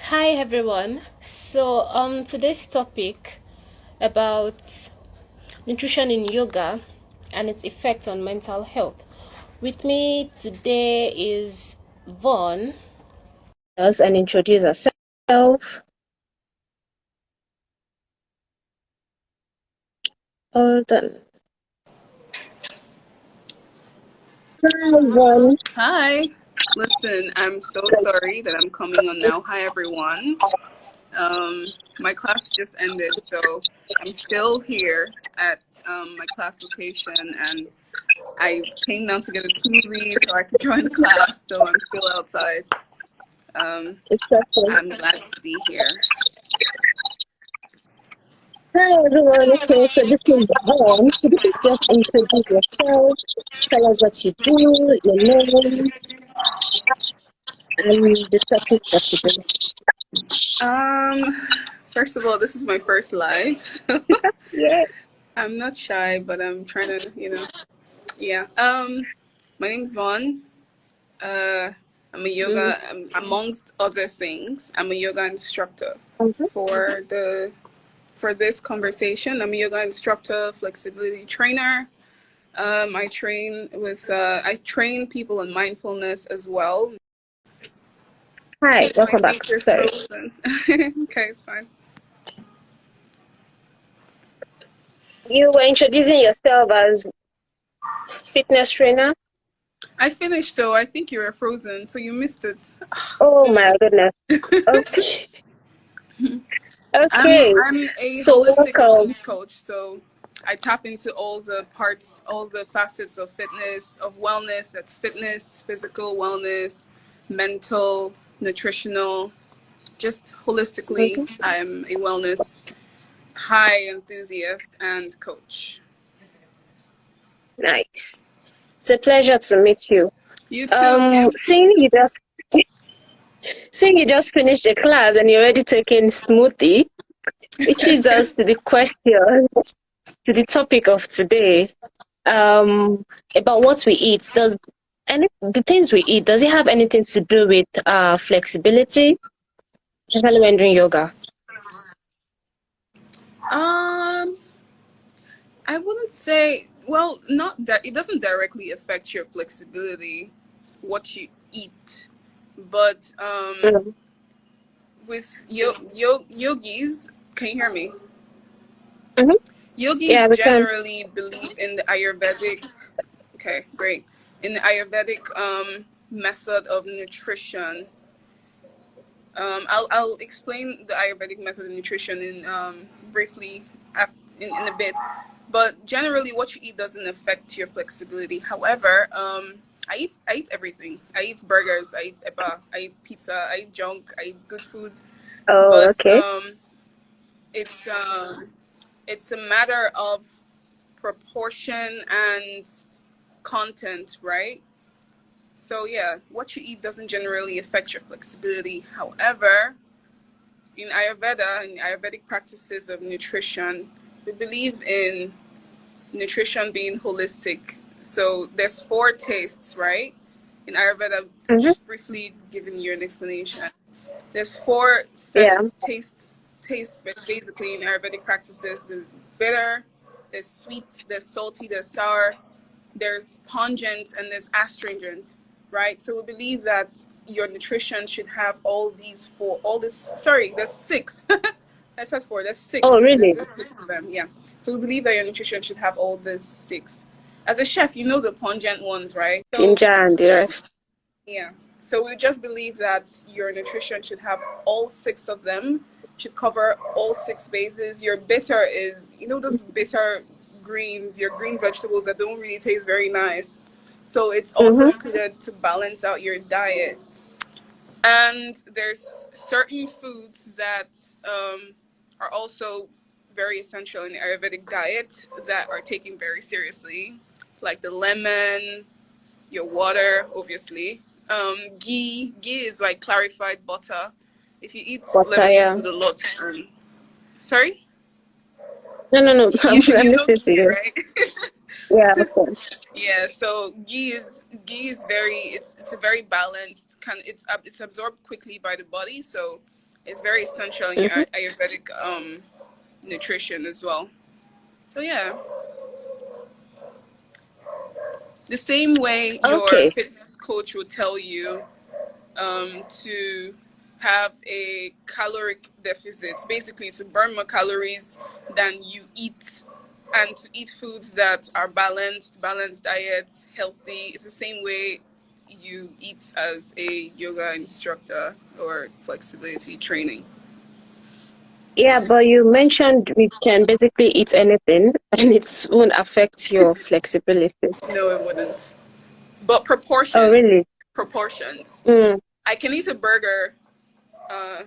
Hi everyone. Today's topic about nutrition in yoga and its effect on mental health. With me today is Vaughn. Us and introduce herself. Hold on. Hi Vaughn. Hi. Listen, I'm so sorry that I'm coming on now. Hi, everyone. My class just ended, so I'm still here at my class location, and I came down to get a smoothie so I could join the class. So I'm still outside. It's okay. I'm glad to be here. Hi everyone. Okay, so this is Vaughn. Could you please just introduce yourself? Tell us what you do, your name, and the topic for today. First of all, this is my first live, so Yeah. I'm not shy, but I'm trying to, yeah. My name's Vaughn. Uh, I'm a Mm-hmm. yoga, amongst other things, I'm a yoga instructor. For this conversation, I'm a yoga instructor, flexibility trainer. I train people in mindfulness as well. Hi, My welcome back. mic is Sorry. frozen. Okay, it's fine. You were introducing yourself as fitness trainer. I finished though. I think you were frozen, so you missed it. Oh my goodness. Okay. I'm Okay. I'm a So holistic welcome. wellness coach, so I tap into all the parts, all the facets of fitness, of wellness. That's fitness, physical wellness, mental, nutritional, just holistically. Mhm. I'm a wellness high enthusiast and coach. Nice. It's a pleasure to meet you. You too. Seeing you just finished the class and you're already taking smoothie, which leads us to the question, to the topic of today. About what we eat. The things we eat, does it have anything to do with flexibility, especially when doing yoga? um, I wouldn't say. Well, not that it doesn't directly affect your flexibility, what you eat, but Mm. with yogis, can you hear me? Mm-hmm. Yeah, Yogis we can. generally believe in the Ayurvedic. Okay, great. In the Ayurvedic method of nutrition. I'll explain the Ayurvedic method of nutrition in briefly in a bit. But generally, what you eat doesn't affect your flexibility. However, I eat everything. I eat burgers. I eat eba. I eat pizza. I eat junk. I eat good food. Oh, But okay. it's it's a matter of proportion and content, right? So yeah, what you eat doesn't generally affect your flexibility. However, in Ayurveda, in Ayurvedic practices of nutrition, we believe in nutrition being holistic. So there's four tastes, right? In Ayurveda, Mm-hmm. just briefly giving you an explanation. There's four Yeah. tastes basically in Ayurvedic practices. There's bitter, there's sweet, there's salty, there's sour, there's pungent, and there's astringent, right? So we believe that your nutrition should have all these four, all this, sorry, there's six. I said four, there's Oh, six. really? There's six of them, yeah. So we believe that your nutrition should have all these six. As a chef, you know the pungent ones, right? So Ginger and the rest. yeah. So we just believe that your nutrition should have all six of them, should cover all six bases. Your bitter is, those bitter greens, your green vegetables that don't really taste very nice. So it's also Mm-hmm. included to balance out your diet. And there's certain foods that are also very essential in the Ayurvedic diet that are taken very seriously, like the lemon, your water, obviously. Ghee is like clarified butter. If you eat Butter, Lebanese yeah. food a lot, sorry, No, no, no. I'm you know listening to ghee, you. right? Yeah, of course. Yeah. So ghee is very it's a very balanced kind. It's absorbed quickly by the body, so It's very essential in your Hmm. Ayurvedic nutrition as well. So yeah, the same way your Okay. fitness coach will tell you to have a caloric deficit, basically to burn more calories than you eat, and to eat foods that are balanced diets, healthy. It's the same way you eat as a yoga instructor or flexibility training. Yeah, but you mentioned we can basically eat anything and it won't affect your flexibility. No, it wouldn't. But Oh, really? proportions. Mm. I can eat a burger uh,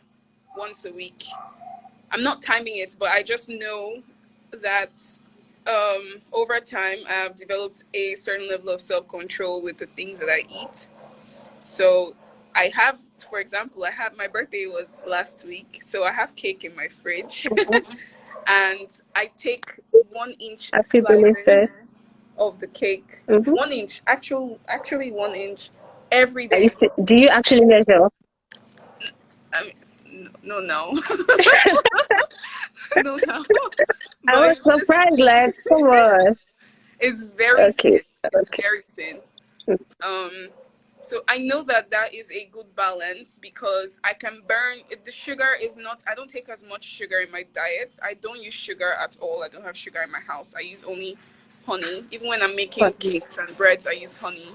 once a week. I'm not timing it, but I just know that over time I've developed a certain level of self-control with the things that I eat. So I have, for example, I had my birthday was last week, so I have cake in my fridge, and I take 1 inch Happy belated. slices of the cake. Mm-hmm. 1 inch, actually 1 inch every I day. used to, do you actually measure? I mean, no, no, no. I But was it's just surprised, thin. like, come on. It's very Okay, thin. It's okay. very thin. Um, so I know that that is a good balance because I can burn. If the sugar is not, I don't take as much sugar in my diet. I don't use sugar at all. I don't have sugar in my house. I use only honey. Even when I'm making Funny. cakes and breads, I use honey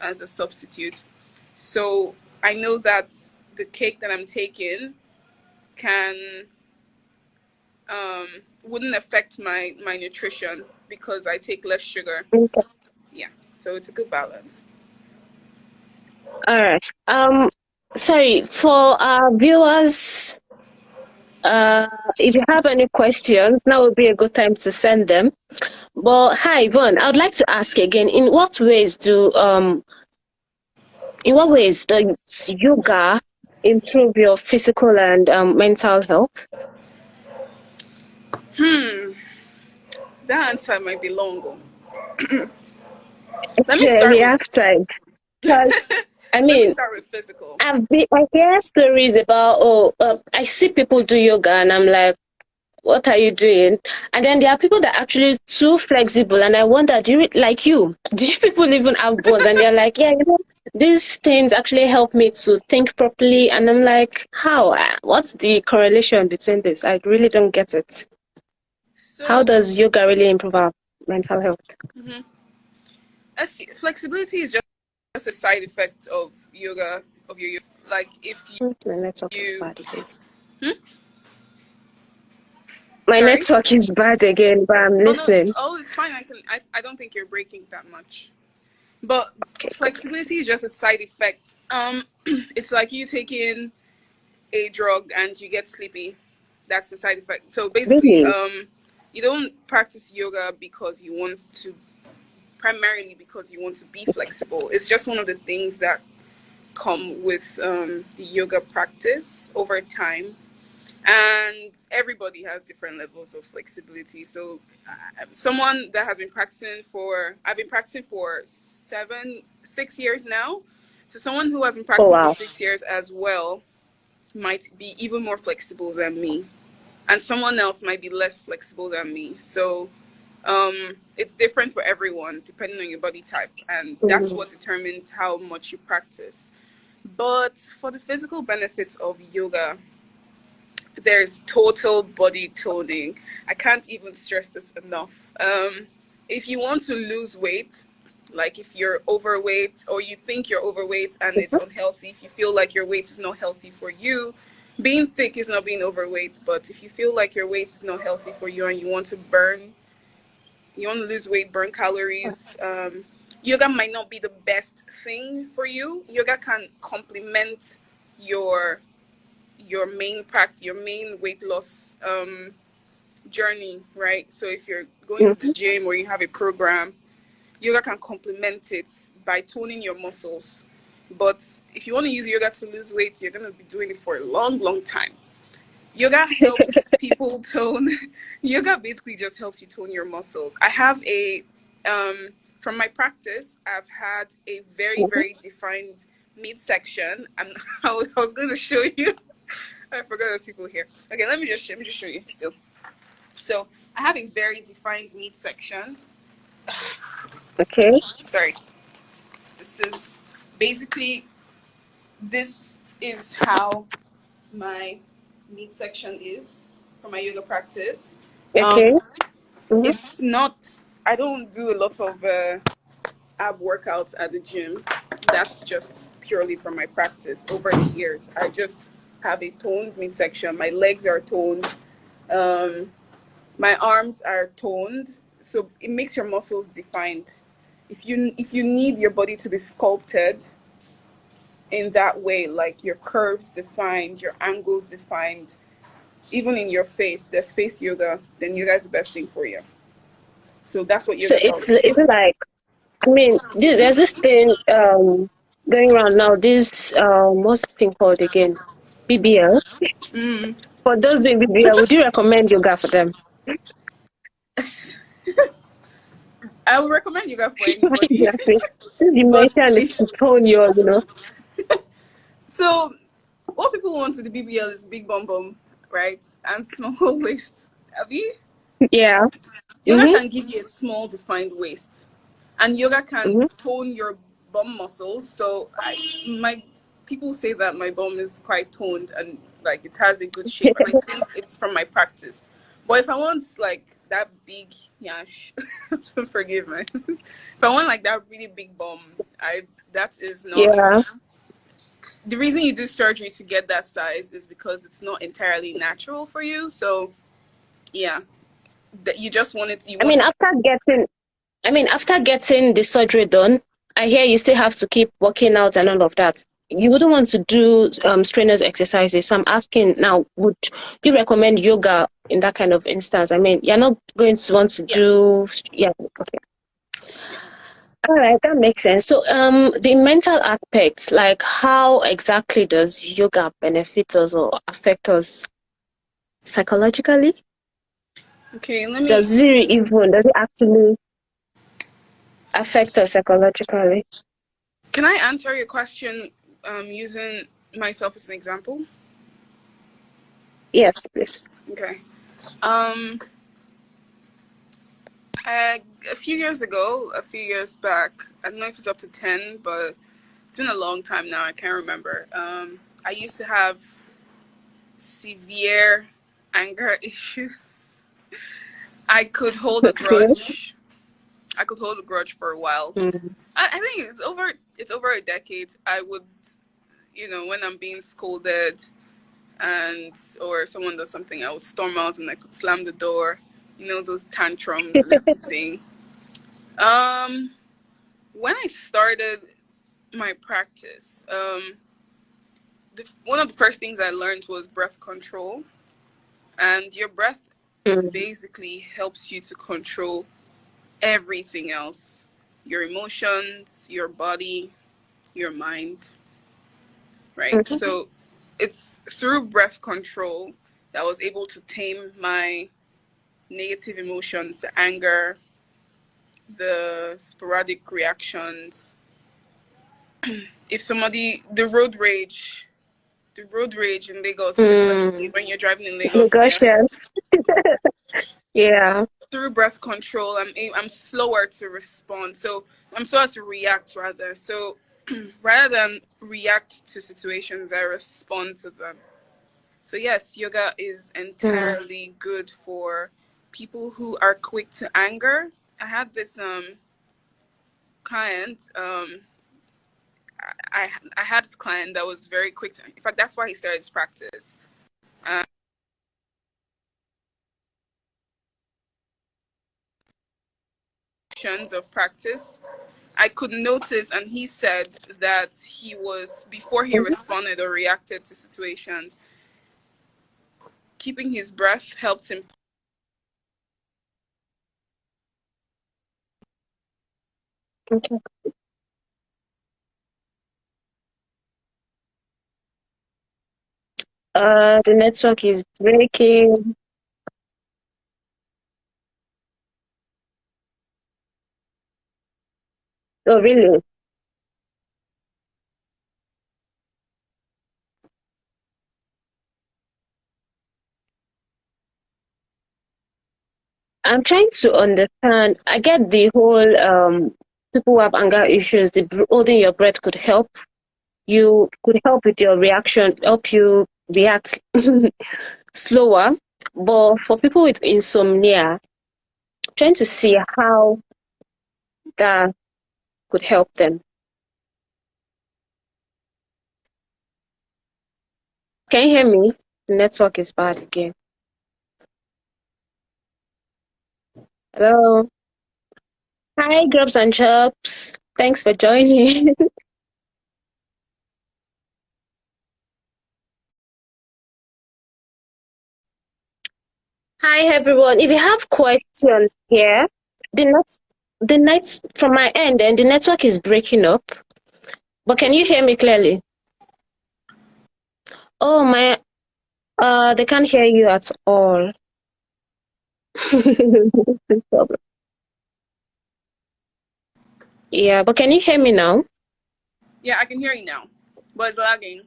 as a substitute. So I know that the cake that I'm taking can wouldn't affect my nutrition because I take less sugar. Okay. Yeah, so it's a good balance. All right. Sorry, for our viewers, uh, if you have any questions, now would be a good time to send them. But hi, Yvonne, I would like to ask again, in what ways does yoga improve your physical and mental health? That answer might be long. Let me The start with react side. Because I let me mean, start with physical. I hear stories about I see people do yoga and I'm like, what are you doing? And then there are people that are actually too flexible, and I wonder, like you, do you people even have bones? And they're like, yeah, these things actually help me to think properly. And I'm like, how? What's the correlation between this? I really don't get it. How So does yoga really improve our mental health? flexibility is just a side effect of yoga of your yoga. Like if My network is you bad again. hmm? My Sorry. network is bad again, but I'm Oh no. listening. Oh, it's fine. I don't think you're breaking that much. But Okay, good. flexibility is just a side effect. It's like you taking a drug and you get sleepy. That's the side effect. So basically, Really? you don't practice yoga because you want to, primarily because you want to be flexible. It's just one of the things that come with the yoga practice over time. And everybody has different levels of flexibility. So, someone that has been practicing for, I've been practicing for 6 years now. So, someone who has been Oh, practicing for wow. 6 years as well might be even more flexible than me, and someone else might be less flexible than me. So it's different for everyone depending on your body type, and that's Mm. what determines how much you practice. But for the physical benefits of yoga, there's total body toning. I can't even stress this enough. If you want to lose weight, like if you're overweight or you think you're overweight and it's unhealthy, if you feel like your weight is not healthy for you, being thick is not being overweight, but if you feel like your weight is not healthy for you and you want to lose weight, burn calories, yoga might not be the best thing for you. Yoga can complement your main practice, your main weight loss journey, right? So if you're going to the Mhm. gym or you have a program, yoga can complement it by toning your muscles. But if you want to use yoga to lose weight, you're going to be doing it for a long, long time. Yoga helps people tone. Yoga basically just helps you tone your muscles. I have from my practice, I've had a very, Mhm. very defined midsection. I was going to show you. I forgot there's people here. Okay, let me just show you still. So I have a very defined meat section. Okay. Sorry. This is basically, this is how my meat section is for my yoga practice. Okay. Mm-hmm. It's not, I don't do a lot of ab workouts at the gym. That's just purely for my practice. Over the years, I just have a toned midsection. My legs are toned. My arms are toned, so it makes your muscles defined. If you need your body to be sculpted in that way, like your curves defined, your angles defined, even in your face, there's face yoga, then yoga is the best thing for you. So that's what So yoga helps. it's like, I mean, there's this thing going around now. This what's this thing called again? BBL. Mm. For those doing BBL, would you recommend yoga for them? I would recommend yoga for anybody. Exactly. Since you But mentioned it's to tone your, so what people want with the BBL is big bum bum, right? And small waist. Abi? Yeah. Yoga Mm-hmm. can give you a small defined waist. And yoga can Mm-hmm. tone your bum muscles. So my people say that my bum is quite toned and like it has a good shape, and I think it's from my practice. But if I want like that big yash, forgive me. If I want like that really big bum, I that is not Yeah. the reason you do surgery to get that size is because it's not entirely natural for you. So yeah, that you just want it. You I want mean, after getting the surgery done, I hear you still have to keep working out and all of that. You wouldn't want to do strenuous exercises. So I'm asking now, would you recommend yoga in that kind of instance? I mean, you're not going to want to yeah. do, yeah, okay. All right, that makes sense. So, the mental aspect, like how exactly does yoga benefit us or affect us psychologically? Okay, let me. Does it actually affect us psychologically? Can I answer your question using myself as an example? Yes, please. Okay. Um, a few years ago, a few years back, I don't know if it's up to 10, but it's been a long time now. I can't remember. I used to have severe anger issues. I could hold a Okay. grudge. I could hold a grudge for a while. Mm. I think it's over a decade. I would, when I'm being scolded and or someone does something, I would storm out and I could slam the door, those tantrums and everything. Um, when I started my practice, one of the first things I learned was breath control, and your breath Mm. basically helps you to control everything else, your emotions, your body, your mind, right? Mhm. So it's through breath control that I was able to tame my negative emotions, the anger, the sporadic reactions. If somebody, the road rage in Lagos, especially Mm. when you're driving in Lagos, yeah. Negotiation. Yeah. Through breath control, I'm slower to respond. So I'm slower to react rather. So rather than react to situations, I respond to them. So yes, yoga is Mm. entirely good for people who are quick to anger. I had this client. I had this client that was very quick to. In fact, that's why he started his practice. Of practice, I could notice, and he said that he was before he Mhm. responded or reacted to situations, keeping his breath helped him. Okay. The network is breaking. Oh, really? I'm trying to understand. I get the whole people who have anger issues, holding your breath could help. You could help with your reaction, help you react slower. But for people with insomnia, trying to see how that could help them. Can you hear me? The network is bad again. Hello. Hi, Grubs and Chops. Thanks for joining. Hi, everyone. If you have questions here, the net from my end, and the network is breaking up. But can you hear me clearly? Oh my, they can't hear you at all. No problem. Yeah, but can you hear me now? Yeah, I can hear you now, but it's lagging.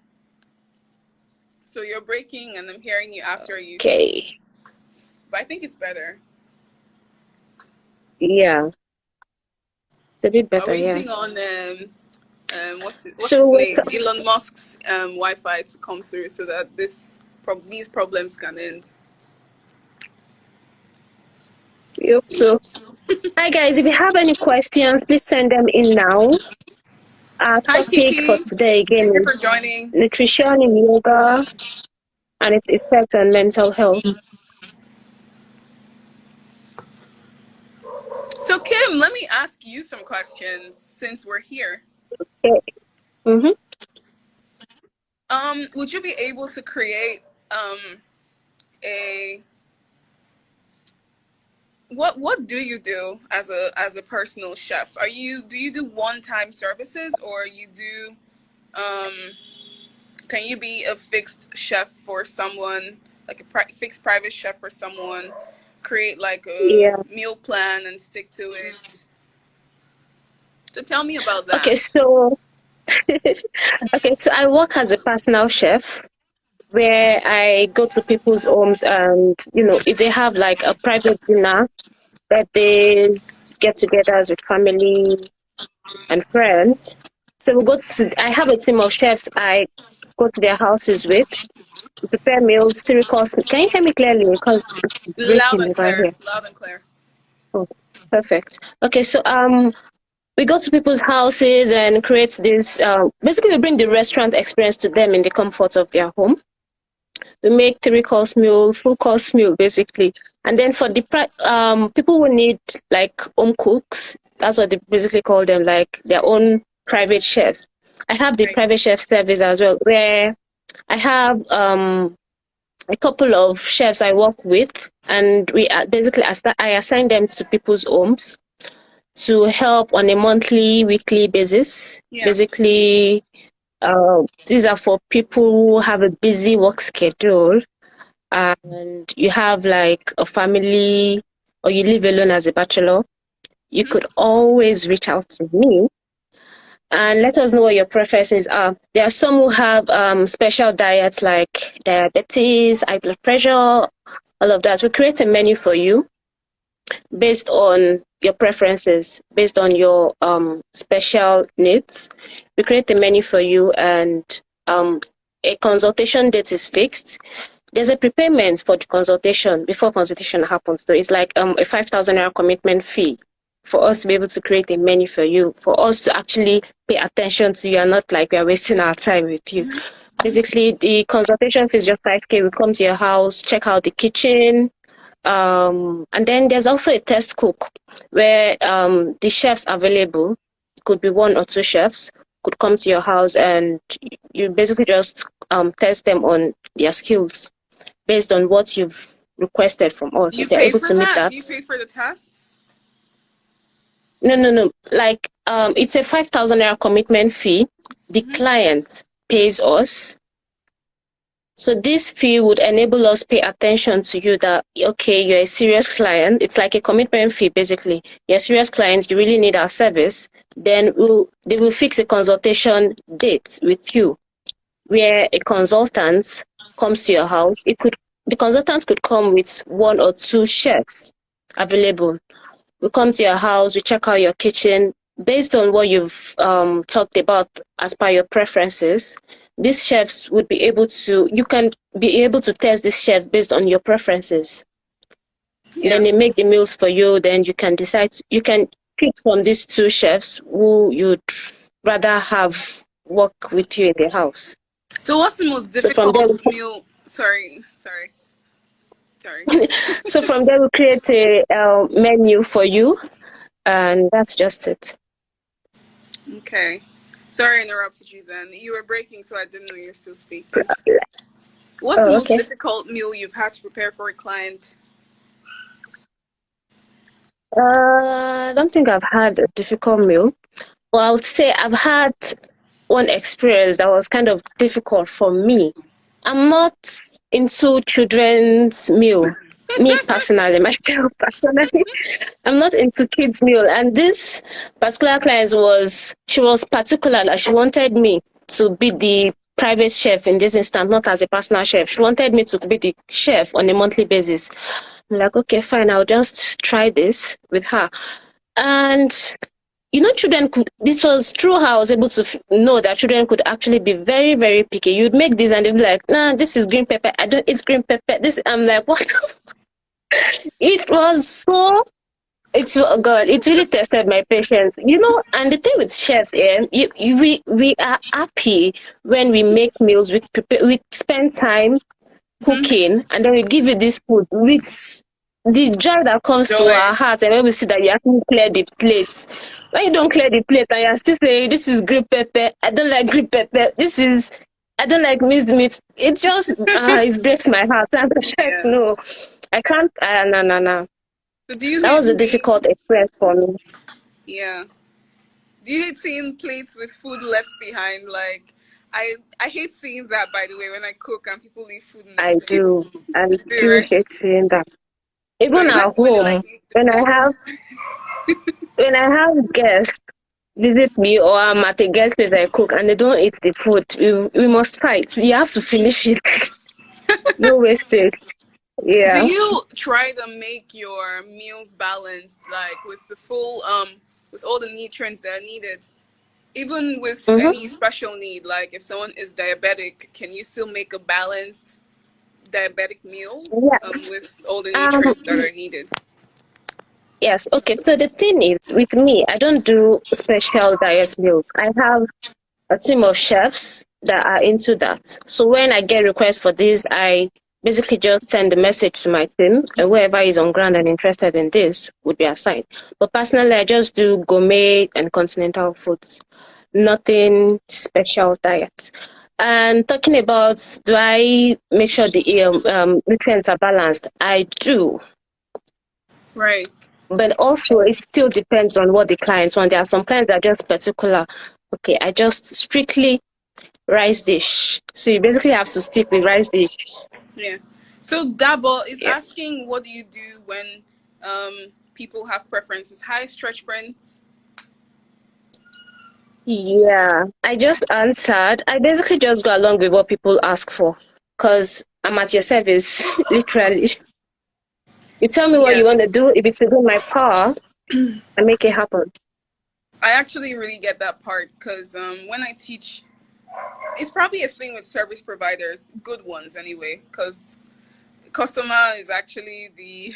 So you're breaking, and I'm hearing you after you. Okay. But I think it's better. Yeah, it's a bit Are better. we Yeah. using on what's So his name? Elon Musk's Wi-Fi to come through so that these problems can end. we hope so. Hi guys, if you have any questions, please send them in now. Our Hi topic for Kiki, today again thank you is for joining. nutrition in yoga and its effect on mental health. So Kim, let me ask you some questions since we're here. Okay. Mm-hmm. Would you be able to create a what do you do as a personal chef? Do you do one-time services, or you do can you be a fixed chef for someone, like a fixed private chef for someone, create like a Yeah. meal plan and stick to it? So tell me about Okay, that. so okay, so I work as a personal chef where I go to people's homes and if they have like a private dinner, birthdays, get-togethers with family and friends. So I have a team of chefs I go to their houses with, prepare meals, 3 course. Can you hear me clearly? Because it's Loud breaking and over clear. here. Loud and clear. Oh, perfect. Okay, so we go to people's houses and create this. Basically, we bring the restaurant experience to them in the comfort of their home. We make 3 course meal, full course meal, basically. And then for the people who need like home cooks, that's what they basically call them, like their own private chef. I have the Right. private chef service as well, where I have a couple of chefs I work with, and we basically I assign them to people's homes to help on a monthly, weekly basis. Yeah. Basically, these are for people who have a busy work schedule and you have like a family or you live alone as a bachelor. You could always reach out to me and let us know what your preferences are. There are some who have special diets like diabetes, high blood pressure, all of that. We create a menu for you based on your preferences, based on your special needs. We create a menu for you, and a consultation date is fixed. There's a prepayment for the consultation before consultation happens. So it's like a 5,000 naira commitment fee for us to be able to create a menu for you, for us to actually pay attention to you and not like we are wasting our time with you. Basically, the consultation fee is just 5K. We come to your house, check out the kitchen, and then there's also a test cook where the chefs available, could be 1 or 2 chefs, could come to your house and you basically just test them on their skills based on what you've requested from us. Do you They're pay able for to meet that? that. Do you pay for the tests? No. Like it's a 5,000 naira commitment fee. The client pays us. So this fee would enable us pay attention to you that, okay, you're a serious client. It's like a commitment fee, basically. You're a serious client, you really need our service. Then they will fix a consultation date with you where a consultant comes to your house. The consultant could come with 1 or 2 chefs available. We come to your house, we check out your kitchen. Based on what you've talked about as per your preferences, these chefs would be able to, you can be able to test these chefs based on your preferences. Yeah. Then they make the meals for you. Then you can decide, you can pick from these two chefs who you'd rather have work with you in the house. So what's the most So from there, difficult meal? Sorry. so from there we create a menu for you, and that's just it. Okay. Sorry I interrupted you then. You were breaking, so I didn't know you were still speaking. What's the Oh, most okay. difficult meal you've had to prepare for a client? I don't think I've had a difficult meal. Well, I would say I've had one experience that was kind of difficult for me. I'm not into children's meal. Me personally, myself personally, I'm not into kids' meal. And this particular client she was particular. Like she wanted me to be the private chef in this instance, not as a personal chef. She wanted me to be the chef on a monthly basis. I'm like, okay, fine, I'll just try this with her. And children could, this was true how I was able to know that children could actually be very, very picky. You'd make this and they'd be like, nah, this is green pepper. I don't eat green pepper. I'm like, what? It was so, oh God, it really tested my patience. And the thing with chefs, we are happy when we make meals, we prepare, we spend time cooking, and then we give you this food with the joy that comes to Joy. our hearts, and when we see that you actually clear the plates. When you don't clear the plate and you're still saying, this is green pepper, I don't like green pepper, I don't like minced meat, it just, it breaks my heart. I'm like, Yeah. no, I can't, no. So do you That hate was a seeing, difficult experience for me. yeah. Do you hate seeing plates with food left behind? Like, I hate seeing that, by the way, when I cook and people leave food in the I do, plates. I You do, do right? hate seeing that. So Even at imagine when they home, like leave the when I have, plates. when I have guests, visit me or I'm at a guest place I cook and they don't eat the food, we must fight. You have to finish it. No wastage. Do Yeah. you try to make your meals balanced, like with the full, with all the nutrients that are needed? Even with Mm-hmm. any special need, like if someone is diabetic, can you still make a balanced diabetic meal Yeah. with all the Um. nutrients that are needed? Yes. Okay. So the thing is, with me, I don't do special diet meals. I have a team of chefs that are into that. So when I get requests for this, I basically just send the message to my team, and whoever is on ground and interested in this would be assigned. But personally, I just do gourmet and continental foods, nothing special diet. And talking about, do I make sure the nutrients are balanced? I do. Right. But also, it still depends on what the clients want. There are some clients that are just particular. Okay, I just strictly rice dish. So you basically have to stick with rice dish. Yeah. So Dabo is Yeah. asking, what do you do when people have preferences? Hi, Stretch Prince. Yeah, I just answered. I basically just go along with what people ask for because I'm at your service, literally. You tell me what Yeah. you want to do. If it's within my power, I make it happen. I actually really get that part because when I teach, it's probably a thing with service providers, good ones anyway, because customer is actually the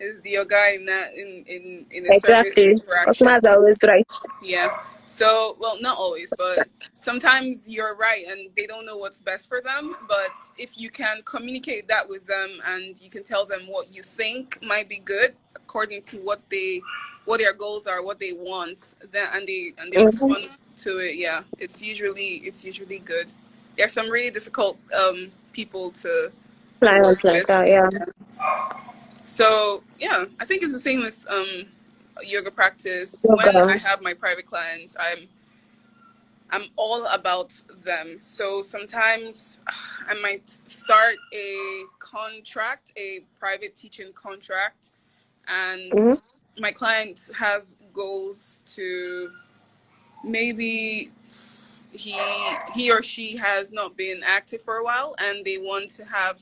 is the guy in that in a service Exactly. interaction. Customers are always right. Yeah. So, well, not always, but sometimes you're right and they don't know what's best for them. But if you can communicate that with them and you can tell them what you think might be good according to what their goals are, what they want, then and they Mm-hmm. respond to it, yeah, it's usually good. There's some really difficult people to work Clients like that, with. yeah. So yeah, I think it's the same with yoga practice. When Yoga. I have my private clients, I'm all about them. So sometimes I might start a contract, a private teaching contract, and Mm-hmm. my client has goals to maybe he or she has not been active for a while and they want to have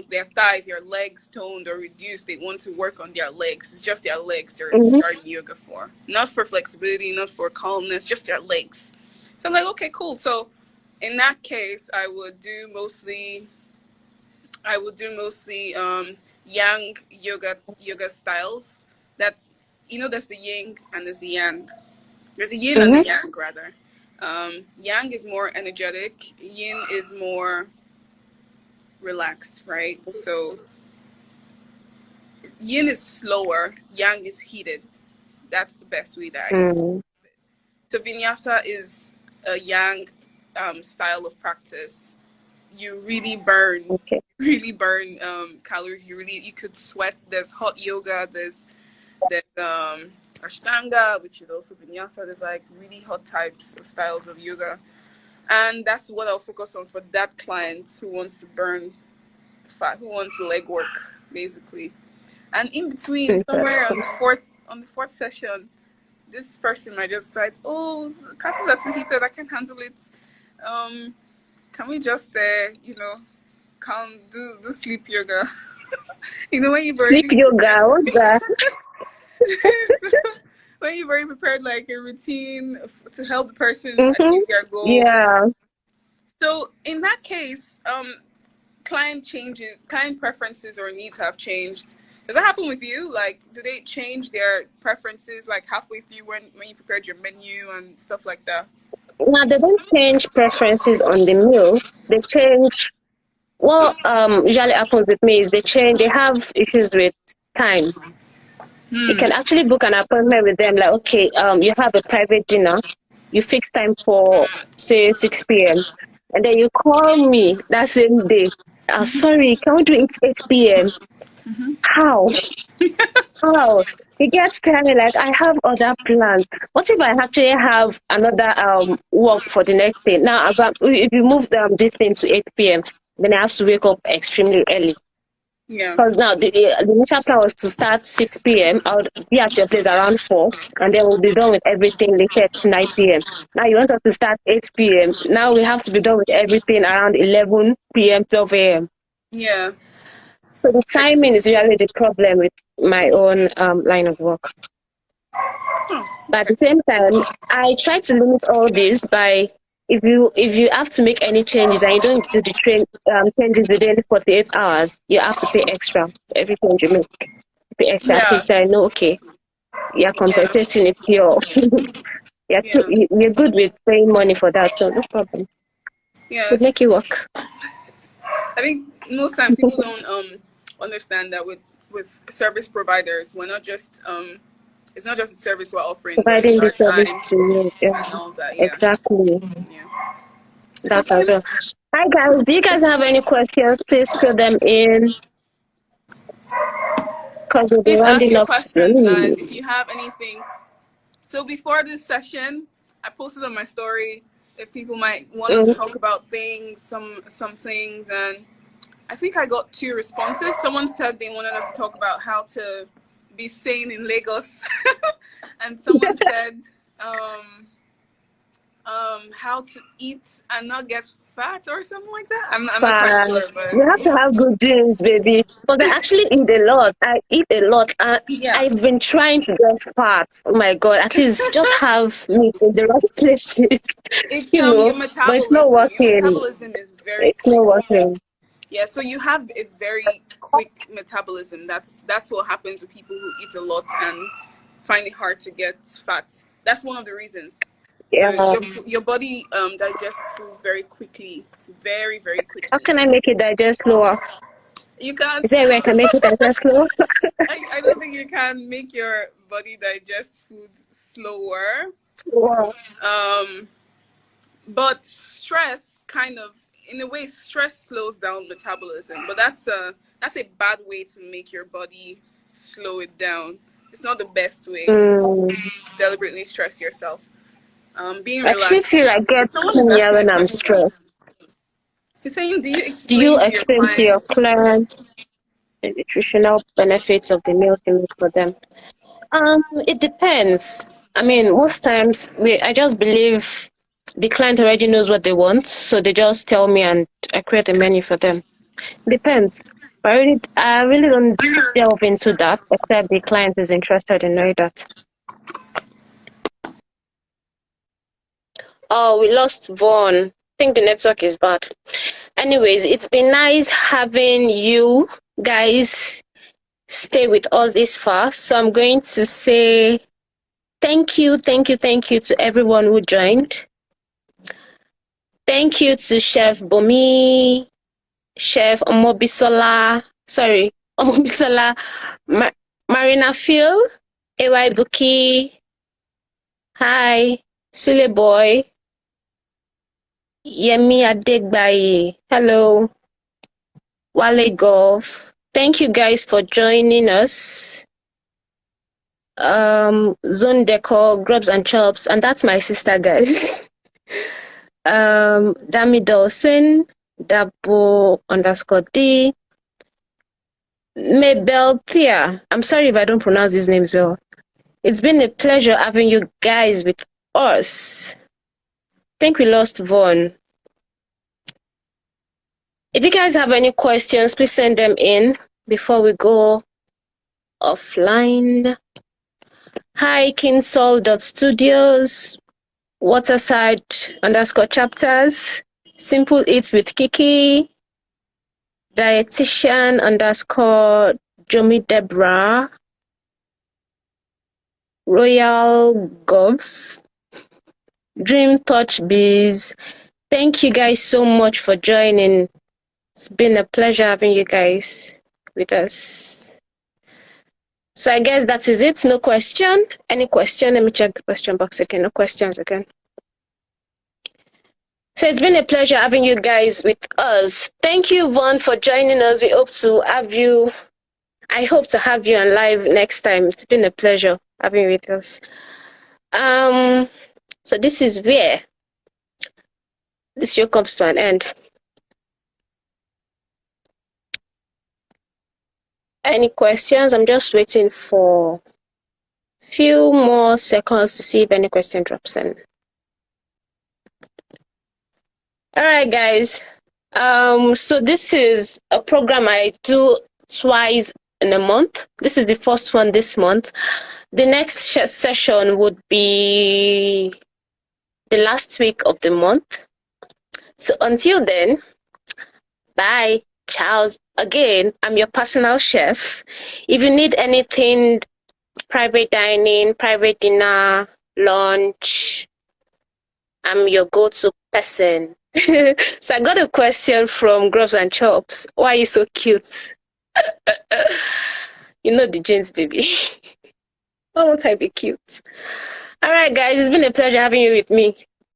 their thighs, their legs toned or reduced, they want to work on their legs. It's just their legs they're Mm-hmm. starting yoga for, not for flexibility, not for calmness, just their legs. So I'm like, okay, cool. So in that case, I would do mostly yang yoga styles. That's there's the yin and there's the yang. There's a yin and the Mm-hmm. yang rather. Yang is more energetic. Yin is more relaxed, right? So yin is slower. Yang is heated. That's the best way that I can. Mm. So vinyasa is a yang style of practice. You really burn Okay. calories. You could sweat. There's hot yoga. There's Ashtanga, which is also vinyasa. There's like really hot types of styles of yoga, and that's what I'll focus on for that client who wants to burn fat, who wants leg work, basically. And in between, somewhere on the fourth session, this person might just decide, oh, the classes are too heated, I can't handle it. Can we just come do sleep yoga? When you've Sleep already yoga, what's that? when you've already prepared like a routine to help the person Mm-hmm. achieve their goal. Yeah. So in that case, client preferences or needs have changed. Does that happen with you? Like, do they change their preferences like halfway through when you prepared your menu and stuff like that? Now they don't change preferences on the meal. They change. What usually happens with me is they have issues with time. You can actually book an appointment with them, like, okay, you have a private dinner, you fix time for say 6 p.m. and then you call me that same day. Sorry, can we do it 8 p.m.? How? How? It gets tiring, like I have other plans. What if I actually have another work for the next day? Now, if you move this thing to 8 p.m., then I have to wake up extremely early. Yeah. Because now the initial plan was to start 6 p.m. I would be at your place around 4, and then we'll be done with everything later at 9 p.m. Now you want us to start 8 p.m. Now we have to be done with everything around 11 p.m., 12 a.m. Yeah. So the timing is usually the problem with my own line of work. But at the same time, I try to limit all this by if you have to make any changes and you don't do the changes within 48 hours, you have to pay extra for every change you make. Pay extra. Yeah. So I know, okay, you're compensating it. You're good with paying money for that, so no problem. Yes. We'll make it work. I think most times people don't understand that with service providers, we're not just it's not just a service we're offering, but Providing the it's our service time to you. Yeah. and all that. Yeah. Exactly. Yeah. That as well. Hi guys, do you guys have any questions? Please throw them in. Because we'll be Please ask rounding your up questions, guys, soon. if you have anything. So before this session, I posted on my story if people might want us to talk about things, some things, and I think I got 2 responses. Someone said they wanted us to talk about how to be sane in Lagos, and someone said how to eat and not get fat or something like that. I'm not quite sure, but you have to have good genes, baby. But I actually eat a lot. I eat a lot. Yeah. I've been trying to get fat. Oh my god! At least just have meat in the right places. It's your metabolism. But it's not working. Your metabolism is very It's not working. Yeah, so you have a very quick metabolism. That's what happens with people who eat a lot and find it hard to get fat. That's one of the reasons. Yeah. So your body digests food very quickly, very, very quickly. How can I make it digest slower? You can't. Is there a way I can make it digest slower? I don't think you can make your body digest food slower. Wow. But stress kind of, in a way, stress slows down metabolism. But that's a bad way to make your body slow it down. It's not the best way to deliberately stress yourself. Being relaxed. I actually feel I get clear when I'm stressed. He's saying, do you explain to your clients the nutritional benefits of the meals you make for them? It depends. I mean, most times I just believe the client already knows what they want, so they just tell me and I create a menu for them. Depends. I really don't delve into that, except the client is interested in knowing that. Oh, we lost Vaughn. I think the network is bad. Anyways, it's been nice having you guys stay with us this far. So I'm going to say thank you to everyone who joined. Thank you to Chef Bomi, Chef Omobisola, Marina Phil, AY Buki, hi, Sule Boy, Yemi Adegbayi, hello, Wale Golf. Thank you guys for joining us. Zone Decor, Grubs and Chops, and that's my sister, guys. Dami Dawson, Dabo_D, Mabel Thea. I'm sorry if I don't pronounce these names well. It's been a pleasure having you guys with us. I think we lost Vaughn. If you guys have any questions, please send them in before we go offline. Hi, Kinsol.studios, Waterside_chapters, Simple Eats with Kiki, Dietitian_Jomi Deborah, Royal Govs, Dream Touch Biz. Thank you guys so much for joining. It's been a pleasure having you guys with us. So I guess that is it. No question. Any question? Let me check the question box again. No questions again. So it's been a pleasure having you guys with us. Thank you, Vaughn, for joining us. We hope to have you. I hope to have you on live next time. It's been a pleasure having you with us. So this is where this show comes to an end. Any questions? I'm just waiting for a few more seconds to see if any question drops in. All right, guys. So this is a program I do twice in a month. This is the first one this month. The next session would be the last week of the month. So until then, bye. Ciao. Again, I'm your personal chef. If you need anything, private dining, private dinner, lunch, I'm your go-to person. So I got a question from Grubs and Chops. Why are you so cute? You know the jeans, baby. Why won't I be cute? All right, guys, it's been a pleasure having you with me.